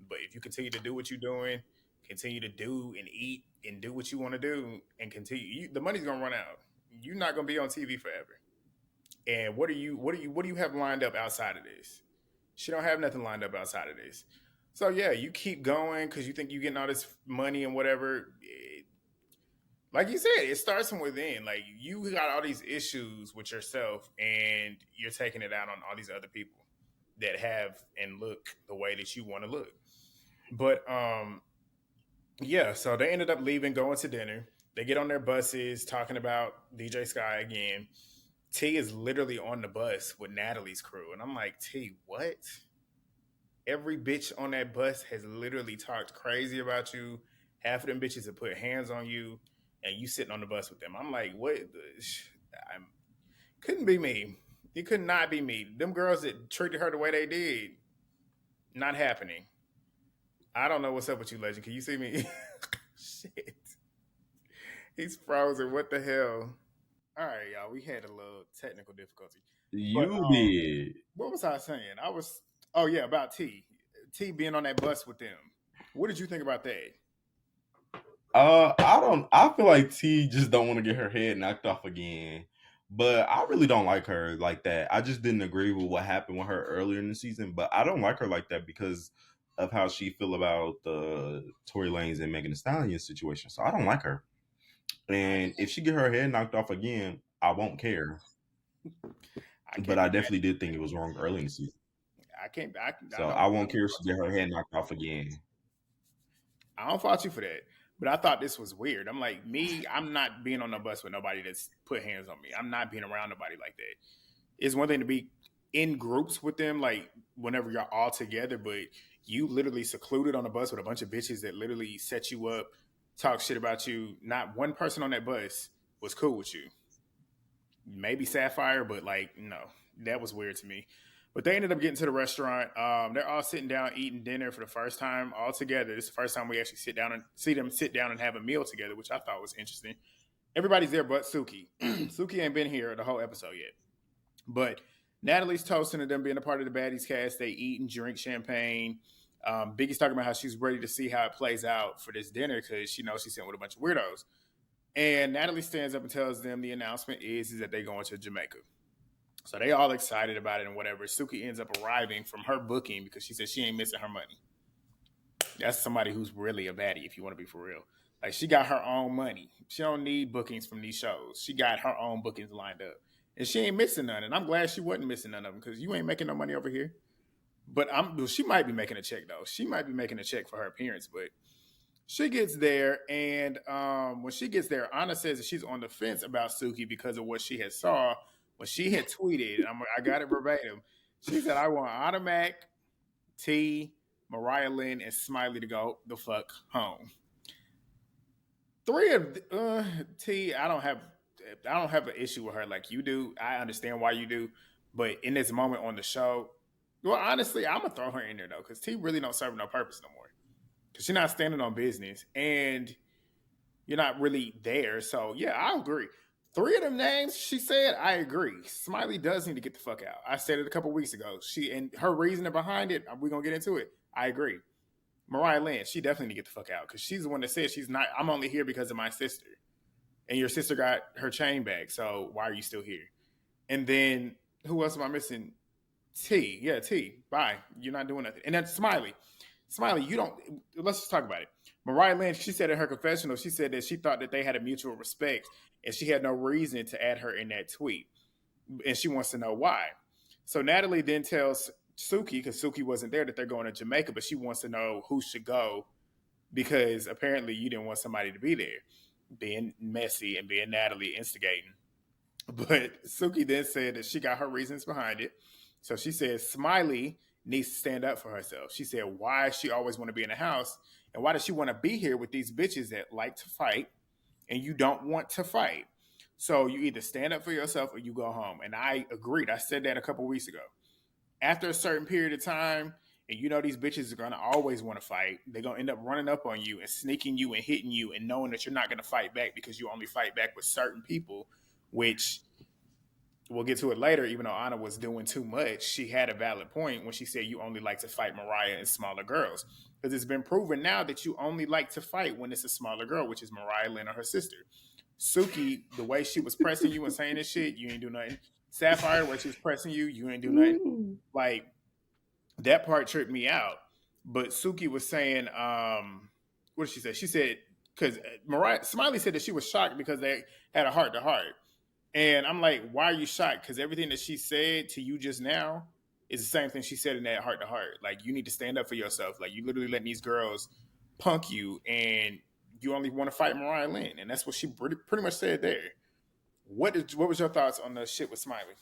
Speaker 1: But if you continue to do what you're doing, continue to do and eat and do what you want to do, and continue, the money's gonna run out. You're not gonna be on TV forever. And what do you have lined up outside of this? She don't have nothing lined up outside of this. So yeah, you keep going because you think you're getting all this money and whatever. Like you said, it starts from within. Like, you got all these issues with yourself, and you're taking it out on all these other people that have and look the way that you want to look. But yeah, so they ended up leaving, going to dinner. They get on their buses, talking about DJ Sky again. T is literally on the bus with Natalie's crew. And I'm like, T, what? Every bitch on that bus has literally talked crazy about you. Half of them bitches have put hands on you, and you sitting on the bus with them. I'm like, what? I'm, couldn't be me. It could not be me. Them girls that treated her the way they did, not happening. I don't know what's up with you, Legend. Can you see me? Shit. He's frozen. What the hell? All right, y'all. We had a little technical difficulty. But
Speaker 2: You did.
Speaker 1: what was I saying? I was oh yeah, about T. T being on that bus with them. What did you think about that?
Speaker 2: I don't. I feel like T just don't want to get her head knocked off again. But I really don't like her like that. I just didn't agree with what happened with her earlier in the season. But I don't like her like that because of how she feel about the Tory Lanez and Megan Thee Stallion situation. So I don't like her.
Speaker 1: I
Speaker 2: And if she get her head knocked off again, I won't care.
Speaker 1: I
Speaker 2: But
Speaker 1: can't
Speaker 2: I
Speaker 1: be mad.
Speaker 2: definitely did think it was wrong early in the season.
Speaker 1: I can't. I
Speaker 2: So
Speaker 1: don't.
Speaker 2: I won't care if she get her head knocked off again.
Speaker 1: I don't fault you for that. But I thought this was weird. I'm like, me, I'm not being on the bus with nobody that's put hands on me. I'm not being around nobody like that. It's one thing to be in groups with them, like whenever you're all together, but you literally secluded on a bus with a bunch of bitches that literally set you up, talk shit about you. Not one person on that bus was cool with you. Maybe Sapphire, but like, no, that was weird to me. But they ended up getting to the restaurant. They're all sitting down eating dinner for the first time all together. This is the first time we actually sit down and see them sit down and have a meal together, which I thought was interesting. Everybody's there but Suki. Suki ain't been here the whole episode yet. But Natalie's toasting to them being a part of the Baddies cast. They eat and drink champagne. Biggie's talking about how she's ready to see how it plays out for this dinner because she knows she's sitting with a bunch of weirdos. And Natalie stands up and tells them the announcement is that they're going to Jamaica. So they all excited about it and whatever. Suki ends up arriving from her booking because she says she ain't missing her money. That's somebody who's really a baddie, if you want to be for real. Like she got her own money. She don't need bookings from these shows. She got her own bookings lined up, and she ain't missing none. And I'm glad she wasn't missing none of them because you ain't making no money over here. But she might be making a check though. She might be making a check for her appearance. But she gets there, and when she gets there, Ahna says that she's on the fence about Suki because of what she had saw when she had tweeted. I got it verbatim. She said, "I want Ahna Mac, T, Mariah Lynn, and Smiley to go the fuck home." Three of T, I don't have an issue with her like you do. I understand why you do, but in this moment on the show, well, honestly, I'm gonna throw her in there though because T really don't serve no purpose no more because she's not standing on business and you're not really there. So yeah, I agree. Three of them names she said, I agree. Smiley does need to get the fuck out. I said it a couple weeks ago. She and her reasoning behind it, we're gonna get into it. I agree. Mariah Lynn, she definitely need to get the fuck out because she's the one that said she's not. I'm only here because of my sister, and your sister got her chain back. So why are you still here? And then who else am I missing? T, yeah, T. Bye. You're not doing nothing. And then Smiley, Smiley, you don't. Let's just talk about it. Mariah Lynn, she said in her confessional, she said that she thought that they had a mutual respect, and she had no reason to add her in that tweet, and she wants to know why. So Natalie then tells Suki, because Suki wasn't there, that they're going to Jamaica, but she wants to know who should go because apparently you didn't want somebody to be there, being messy and being Natalie instigating. But Suki then said that she got her reasons behind it. So she said Smiley needs to stand up for herself. She said, why does she always want to be in the house? And why does she want to be here with these bitches that like to fight and you don't want to fight? So you either stand up for yourself or you go home. And I agreed. I said that a couple weeks ago. After a certain period of time, and you know these bitches are gonna always want to fight, they're gonna end up running up on you and sneaking you and hitting you and knowing that you're not gonna fight back because you only fight back with certain people, which we'll get to it later. Even though Ahna was doing too much, she had a valid point when she said you only like to fight Mariah and smaller girls. Because it's been proven now that you only like to fight when it's a smaller girl, which is Mariah Lynn or her sister. Suki, the way she was pressing you and saying this shit, you ain't do nothing. Sapphire, where she was pressing you, you ain't do nothing. Like that part tripped me out. But Suki was saying, what did she say? She said because Mariah Smiley said that she was shocked because they had a heart to heart, and I'm like, why are you shocked? Because everything that she said to you just now is the same thing she said in that heart to heart. Like you need to stand up for yourself. Like you literally letting these girls punk you, and you only want to fight Mariah Lynn, and that's what she pretty much said there. What was your thoughts on the shit with Smiley?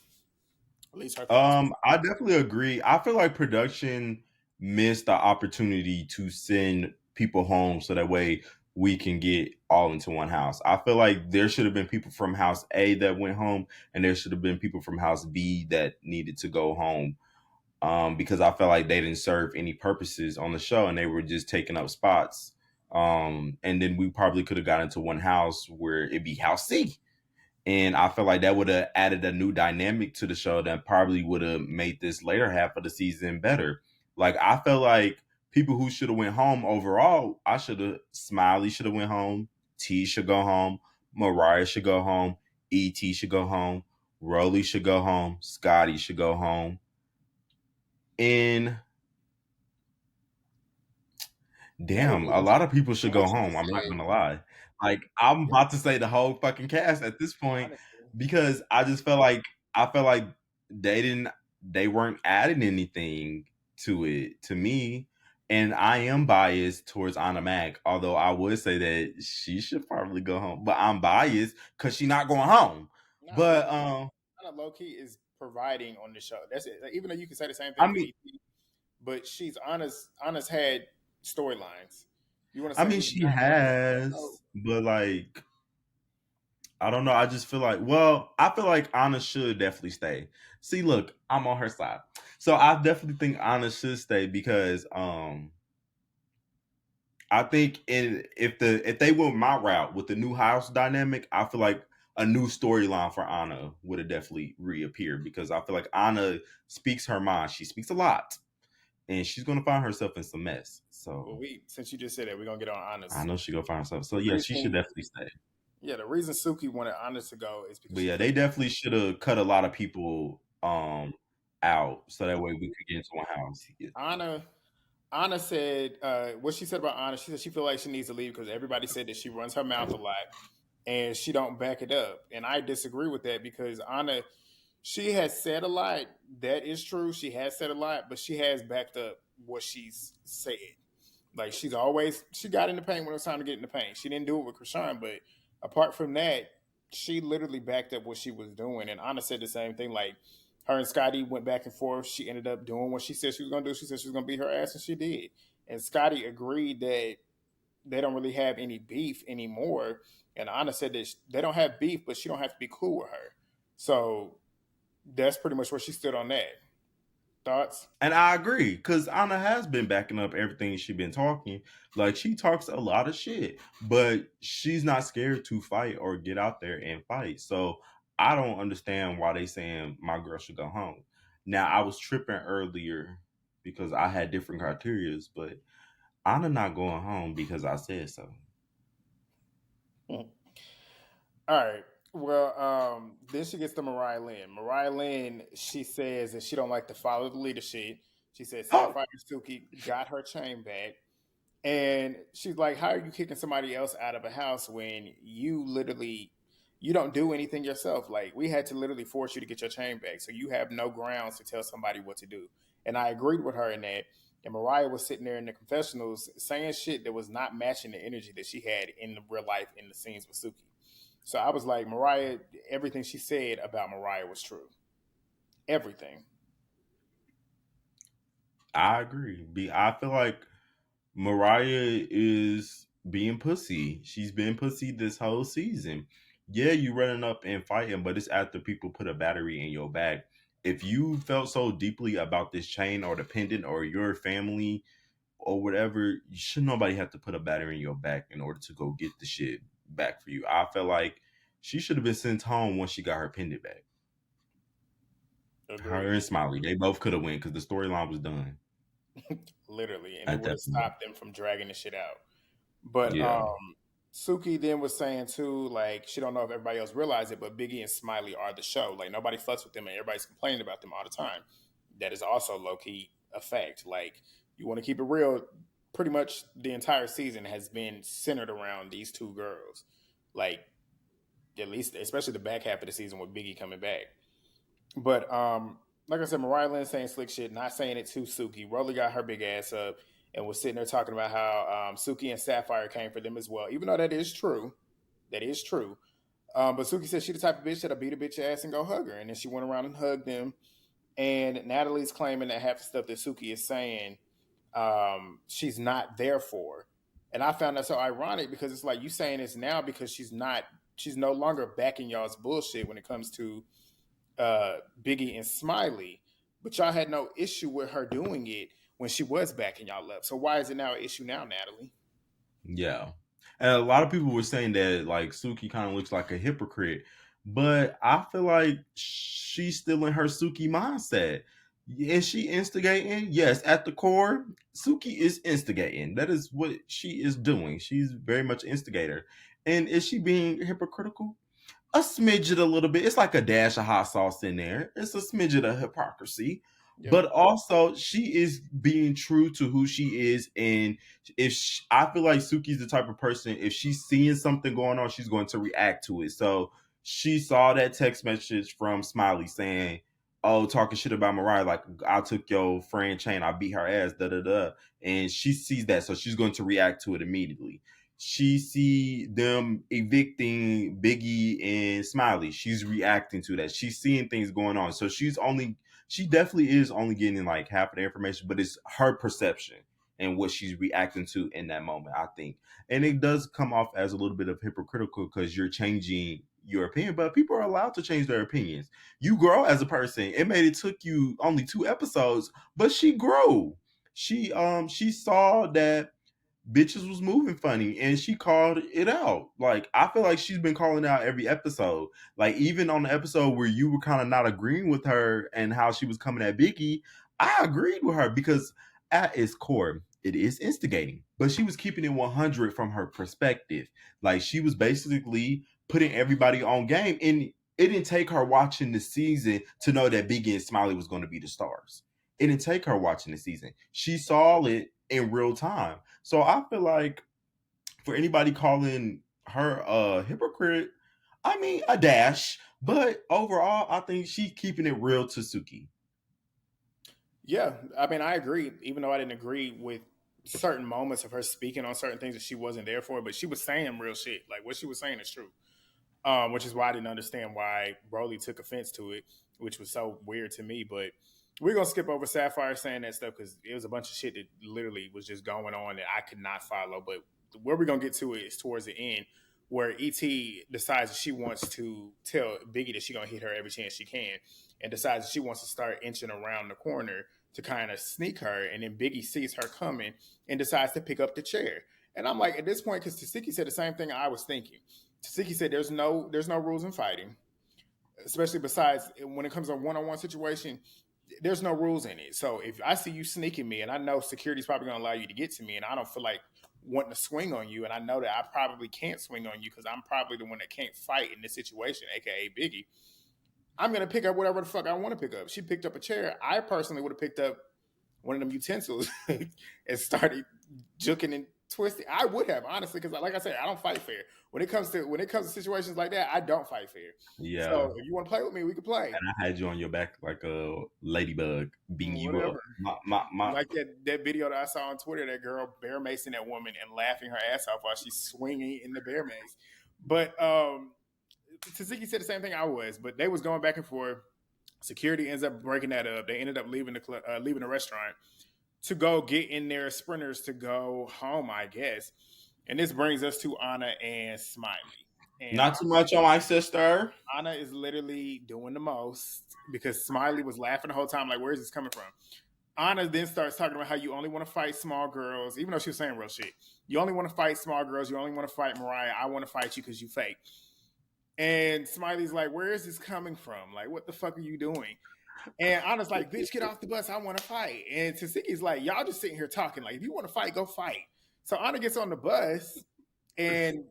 Speaker 1: At least her thoughts.
Speaker 2: I definitely agree. I feel like production missed the opportunity to send people home so that way we can get all into one house. I feel like there should have been people from house A that went home, and there should have been people from house B that needed to go home. Because I felt like they didn't serve any purposes on the show, and they were just taking up spots. And then we probably could have got into one house where it'd be house C. And I feel like that would have added a new dynamic to the show that probably would have made this later half of the season better. Like I felt like people who should have went home overall, I should have Smiley should have went home, T should go home, Mariah should go home, ET should go home, Rollie should go home, Scotty should go home. And damn, a lot of people should go home. I'm not gonna lie. Like I'm about to say the whole fucking cast at this point
Speaker 1: Honestly,
Speaker 2: because I felt like they weren't adding anything to it to me. And I am biased towards Anna Mac, although I would say that she should probably go home. But I'm biased because she's not going home.
Speaker 1: nah,
Speaker 2: But
Speaker 1: Anna low key is providing on the show. That's it. Like, even though you can say the same
Speaker 2: I
Speaker 1: thing for
Speaker 2: mean
Speaker 1: ET, but she's Anna's had storylines. You want to
Speaker 2: I
Speaker 1: say
Speaker 2: mean
Speaker 1: who's
Speaker 2: she
Speaker 1: not on the show?
Speaker 2: has, but like I don't know. I just feel like, I feel like Anna should definitely stay. See, look, I'm on her side. So I definitely think Anna should stay because I think if they went my route with the new house dynamic, I feel like a new storyline for Anna would have definitely reappeared because I feel like Anna speaks her mind. She speaks a lot, and she's gonna find herself in some mess.
Speaker 1: Well,
Speaker 2: So
Speaker 1: since you just said that, we're gonna get on
Speaker 2: I
Speaker 1: honest.
Speaker 2: know she gonna find herself. So
Speaker 1: The
Speaker 2: yeah, she should
Speaker 1: reason,
Speaker 2: definitely stay.
Speaker 1: yeah, the reason Suki wanted honest to go is because
Speaker 2: But
Speaker 1: she
Speaker 2: yeah,
Speaker 1: felt
Speaker 2: they definitely should have cut a lot of people out so that way we could get into one house. Yeah.
Speaker 1: Anna. Anna said what she said about Anna. She said she feel like she needs to leave because everybody said that she runs her mouth a lot and she don't back it up. And I disagree with that because Anna, she has said a lot. That is true. She has said a lot, but she has backed up what she's said. Like she got in the paint when it was time to get in the paint. She didn't do it with Krishan, but apart from that, she literally backed up what she was doing. And Anna said the same thing. Like her and Scotty went back and forth. She ended up doing what she said she was gonna do. She said she was gonna beat her ass, and she did. And Scotty agreed that they don't really have any beef anymore. And Anna said that they don't have beef, but she don't have to be cool with her. So that's pretty much where she stood on that. Thoughts?
Speaker 2: And I agree, because Anna has been backing up everything she been talking. Like she talks a lot of shit, but she's not scared to fight or get out there and fight. So I don't understand why they saying my girl should go home. Now I was tripping earlier because I had different criterias, but Anna not going home because I said so.
Speaker 1: All right. Well, then she gets to Mariah Lynn. Mariah Lynn, she says that she don't like to follow the leadership. She said Sapphire Suki got her chain back. And she's like, how are you kicking somebody else out of a house when you don't do anything yourself? Like we had to literally force you to get your chain back. So you have no grounds to tell somebody what to do. And I agreed with her in that. And Mariah was sitting there in the confessionals saying shit that was not matching the energy that she had in the real life in the scenes with Suki. So I was like, Mariah, everything she said about Mariah was true. Everything.
Speaker 2: I agree. I feel like Mariah is being pussy. She's been pussy this whole season. Yeah, you running up and fighting, but it's after people put a battery in your back. If you felt so deeply about this chain or the pendant or your family or whatever, you should nobody have to put a battery in your back in order to go get the shit back for you. I felt like she should have been sent home once she got her pendant back. Her
Speaker 1: Agreed.
Speaker 2: and Smiley, they both could have went because the storyline was done
Speaker 1: Literally. And it
Speaker 2: at
Speaker 1: would have
Speaker 2: that point.
Speaker 1: stopped them from dragging the shit out. But
Speaker 2: Yeah.
Speaker 1: Suki then was saying too, like she don't know if everybody else realized it, but Biggie and Smiley are the show. Like nobody fucks with them, and everybody's complaining about them all the time. That is also low key a fact. Like you want to keep it real. Pretty much the entire season has been centered around these two girls. Like at least, especially the back half of the season with Biggie coming back. But like I said, Mariah Lynn saying slick shit, not saying it to Suki. Rollie got her big ass up and was sitting there talking about how Suki and Sapphire came for them as well. Even though that is true, that is true. But Suki said she the type of bitch that'll beat a bitch ass and go hug her, and then she went around and hugged them. And Natalie's claiming that half the stuff that Suki is saying, she's not there for. And I found that so ironic because it's like you saying this now because she's no longer backing y'all's bullshit when it comes to Biggie and Smiley, but y'all had no issue with her doing it when she was backing y'all up. So why is it now an issue now, Natalie?
Speaker 2: Yeah. And a lot of people were saying that like Suki kind of looks like a hypocrite, but I feel like she's still in her Suki mindset. Is she instigating? Yes, at the core, Suki is instigating. That is what she is doing. She's very much instigator. And is she being hypocritical? A smidget a little bit. It's like a dash of hot sauce in there. It's a smidget of hypocrisy.
Speaker 1: Yep.
Speaker 2: But also, she is being true to who she is. And I feel like Suki's the type of person, if she's seeing something going on, she's going to react to it. So she saw that text message from Smiley saying, oh, talking shit about Mariah, like I took your friend chain, I beat her ass, da da da. And she sees that, so she's going to react to it immediately. She see them evicting Biggie and Smiley. She's reacting to that. She's seeing things going on. So she definitely is only getting like half of the information, but it's her perception and what she's reacting to in that moment, I think. And it does come off as a little bit of hypocritical because you're changing your opinion, but people are allowed to change their opinions. You grow as a person. It took you only 2 episodes, but she grew. She saw that bitches was moving funny and she called it out. Like, I feel like she's been calling out every episode. Like, even on the episode where you were kind of not agreeing with her and how she was coming at Biggie, I agreed with her because at its core it is instigating, but she was keeping it 100 from her perspective. Like, she was basically putting everybody on game, and it didn't take her watching the season to know that Biggie and Smiley was going to be the stars. It didn't take her watching the season. She saw it in real time. So I feel like for anybody calling her a hypocrite, I mean a dash, but overall, I think she's keeping it real to Suki.
Speaker 1: Yeah, I mean, I agree. Even though I didn't agree with certain moments of her speaking on certain things that she wasn't there for, but she was saying real shit. Like what she was saying is true. Which is why I didn't understand why Broly took offense to it, which was so weird to me. But we're gonna skip over Sapphire saying that stuff because it was a bunch of shit that literally was just going on that I could not follow. But where we're gonna get to is towards the end, where ET decides that she wants to tell Biggie that she's gonna hit her every chance she can, and decides that she wants to start inching around the corner to kind of sneak her, and then Biggie sees her coming and decides to pick up the chair. And I'm like, at this point, because Tasiki said the same thing I was thinking. Tasiki said there's no rules in fighting, especially besides when it comes to a one-on-one situation. There's no rules in it. So if I see you sneaking me, and I know security's probably going to allow you to get to me, and I don't feel like wanting to swing on you, and I know that I probably can't swing on you because I'm probably the one that can't fight in this situation, aka Biggie. I'm going to pick up whatever the fuck I want to pick up. She picked up a chair. I personally would have picked up one of them utensils and started juking and twisting. I would have honestly, because like I said, I don't fight fair. When it comes to situations like that, I don't fight fair.
Speaker 2: Yeah.
Speaker 1: So if you want to play with me, we can play.
Speaker 2: And I had you on your back like a ladybug, beating you up.
Speaker 1: Whatever. Like that video that I saw on Twitter, that girl bear macing that woman and laughing her ass off while she's swinging in the bear mace. But Taziki said the same thing I was, but they was going back and forth. Security ends up breaking that up. They ended up leaving the restaurant to go get in their sprinters to go home, I guess. And this brings us to Ahna and Smiley. And
Speaker 2: Not too much on my sister.
Speaker 1: Ahna is literally doing the most because Smiley was laughing the whole time, like, where's this coming from? Ahna then starts talking about how you only want to fight small girls, even though she was saying real shit. You only want to fight small girls. You only want to fight Mariah. I want to fight you because you fake. And Smiley's like, where is this coming from? Like, what the fuck are you doing? And Anna's like, bitch, get off the bus. I want to fight. And Tasiki's like, y'all just sitting here talking. Like, if you want to fight, go fight. So Anna gets on the bus and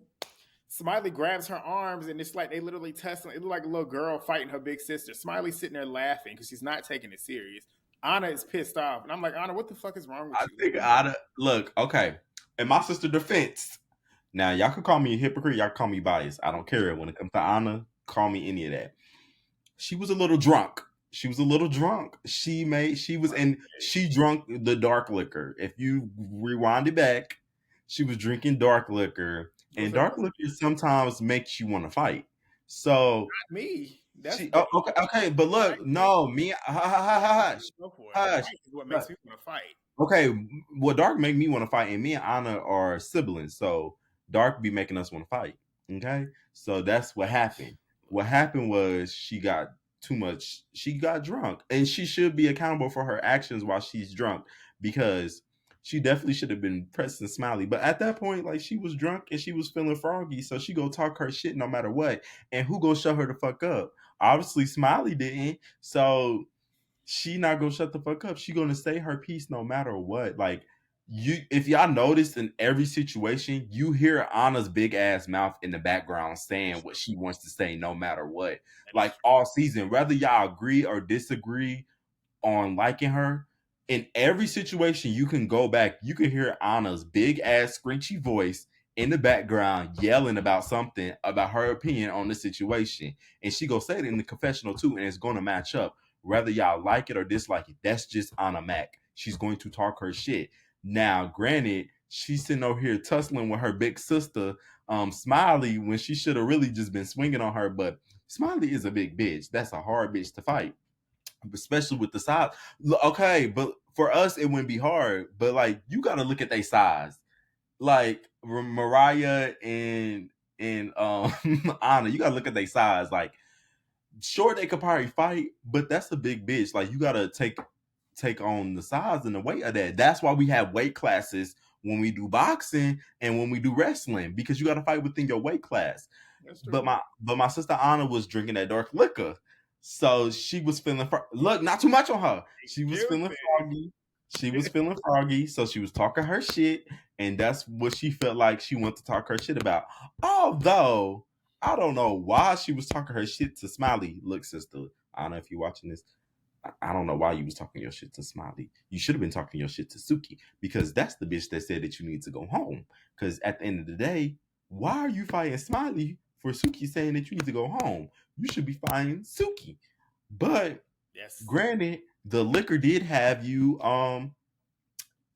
Speaker 1: Smiley grabs her arms and it's like they literally tussling. It looked like a little girl fighting her big sister. Smiley's sitting there laughing because she's not taking it serious. Anna is pissed off. And I'm like, Anna, what the fuck is wrong with
Speaker 2: I
Speaker 1: you?
Speaker 2: think I'd look, okay. In my sister defense, now y'all can call me a hypocrite, y'all can call me biased. I don't care. When it comes to Anna, call me any of that. She was a little drunk. She was a little drunk. She drunk the dark liquor. If you rewind it back, she was drinking dark liquor, and dark liquor sometimes makes you want to fight. So
Speaker 1: Not me. That's
Speaker 2: okay, but look, no, me, hush,
Speaker 1: go for it.
Speaker 2: hush.
Speaker 1: Fight is what makes me want to fight.
Speaker 2: Okay, what dark make me want to fight, and me and Anna are siblings, so dark be making us want to fight. Okay, so that's what happened. What happened was she got too much. She got drunk, and she should be accountable for her actions while she's drunk because she definitely should have been pressing Smiley. But at that point, like, she was drunk and she was feeling froggy, so she go talk her shit no matter what. And who gonna shut her the fuck up? Obviously, Smiley didn't. So she not gonna shut the fuck up. She gonna say her piece no matter what. Like, if y'all notice in every situation, you hear Anna's big ass mouth in the background saying what she wants to say no matter what. Like, all season, whether y'all agree or disagree on liking her, in every situation you can go back, you can hear Anna's big ass screechy voice in the background yelling about something, about her opinion on the situation. And she gonna say it in the confessional too, and it's gonna match up. Whether y'all like it or dislike it, that's just Anna Mac. She's going to talk her shit. Now, granted, she's sitting over here tussling with her big sister, Smiley, when she should have really just been swinging on her. But Smiley is a big bitch. That's a hard bitch to fight, especially with the size. Okay, but for us, it wouldn't be hard. But, like, you got to look at their size. Like, Mariah and and Ahna, you gotta look at their size. Like, sure, they could probably fight, but that's a big bitch. Like, you gotta take on the size and the weight of that. That's why we have weight classes when we do boxing and when we do wrestling, because you gotta fight within your weight class.
Speaker 1: That's
Speaker 2: But
Speaker 1: true.
Speaker 2: my sister Anna was drinking that dark liquor, so she was feeling. Look, not too much on her. She was
Speaker 1: Excuse
Speaker 2: feeling
Speaker 1: me.
Speaker 2: froggy. She was feeling froggy, so she was talking her shit, and that's what she felt like she wanted to talk her shit about. Although I don't know why she was talking her shit to Smiley. Look, sister, I don't know if you're watching this. I don't know why you was talking your shit to Smiley. You should have been talking your shit to Suki, because that's the bitch that said that you need to go home. Because at the end of the day, why are you fighting Smiley for Suki saying that you need to go home? You should be fighting Suki. But
Speaker 1: Yes.
Speaker 2: granted, the liquor did have you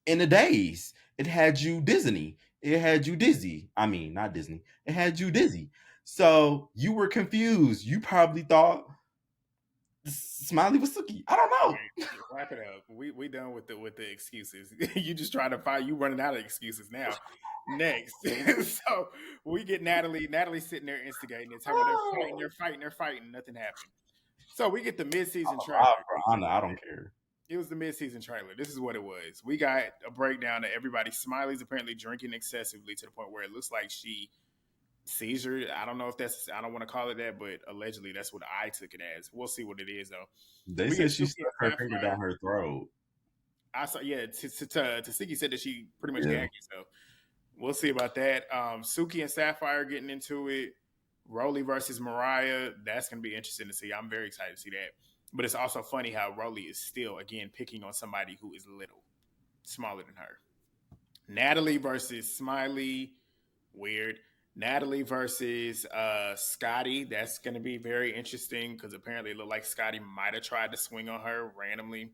Speaker 2: in a daze. It had you Disney. It had you dizzy. I mean, not Disney. It had you dizzy. So you were confused. You probably thought Smiley was Suki. I don't know.
Speaker 1: Okay, wrap it up. We done with the excuses. You just trying to find you running out of excuses now. Next, so we get Natalie. Natalie's sitting there instigating and talking about
Speaker 2: Oh,
Speaker 1: they're fighting. Nothing happened. So we get the mid-season trailer.
Speaker 2: for Anna, I don't care.
Speaker 1: It was the mid-season trailer. This is what it was. We got a breakdown of everybody. Smiley's apparently drinking excessively to the point where it looks like she seizure. I don't know if that's. I don't want to call it that, but allegedly that's what I took it as. We'll see what it is though.
Speaker 2: They
Speaker 1: We get
Speaker 2: said she
Speaker 1: Suki and
Speaker 2: stuck her finger down
Speaker 1: Sapphire.
Speaker 2: her throat.
Speaker 1: I saw, yeah. Tasiki said that she pretty much
Speaker 2: Yeah.
Speaker 1: gagged herself. We'll see about that. Suki and Sapphire getting into it. Rollie versus Mariah. That's going to be interesting to see. I'm very excited to see that. But it's also funny how Rollie is still, again, picking on somebody who is little, smaller than her. Natalie versus Smiley. Weird. Natalie versus Scotty. That's going to be very interesting because apparently it looked like Scotty might have tried to swing on her randomly.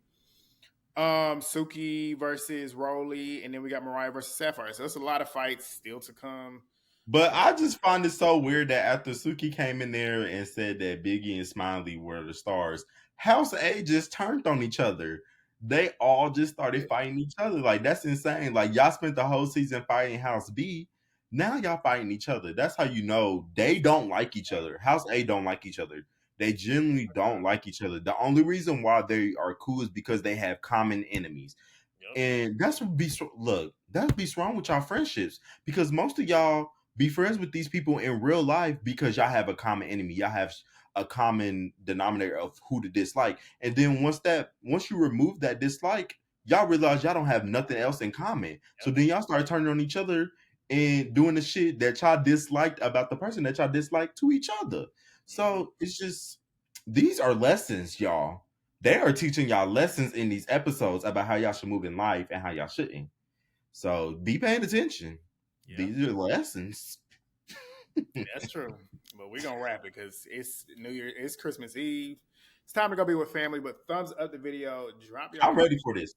Speaker 1: Suki versus Rollie, and then we got Mariah versus Sapphire. So there's a lot of fights still to come.
Speaker 2: But I just find it so weird that after Suki came in there and said that Biggie and Smiley were the stars, House A just turned on each other. They all just started fighting each other. Like, that's insane. Like, y'all spent the whole season fighting House B. Now y'all fighting each other. That's how you know they don't like each other. House A don't like each other. They genuinely don't like each other. The only reason why they are cool is because they have common enemies.
Speaker 1: Yep.
Speaker 2: And that's what be look, that's what's wrong with y'all friendships, because most of y'all be friends with these people in real life because y'all have a common enemy. Y'all have a common denominator of who to dislike. And then once you remove that dislike, y'all realize y'all don't have nothing else in common. So
Speaker 1: Yep.
Speaker 2: then y'all start turning on each other and doing the shit that y'all disliked about the person that y'all disliked to each other.
Speaker 1: Mm-hmm.
Speaker 2: So it's just, these are lessons, y'all. They are teaching y'all lessons in these episodes about how y'all should move in life and how y'all shouldn't. So be paying attention.
Speaker 1: Yep.
Speaker 2: These are lessons.
Speaker 1: That's true. But we're gonna wrap it because it's New Year, it's Christmas Eve. It's time to go be with family. But thumbs up the video,
Speaker 2: I'm ready for this.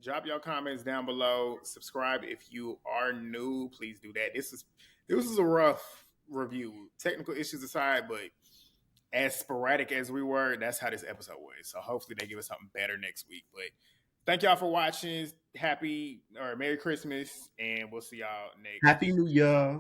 Speaker 1: drop your comments down below. Subscribe if you are new. Please do that. This is a rough review. Technical issues aside, but as sporadic as we were, that's how this episode was. So hopefully they give us something better next week. But thank y'all for watching. Happy or Merry Christmas, and we'll see y'all next.
Speaker 2: Happy New Year.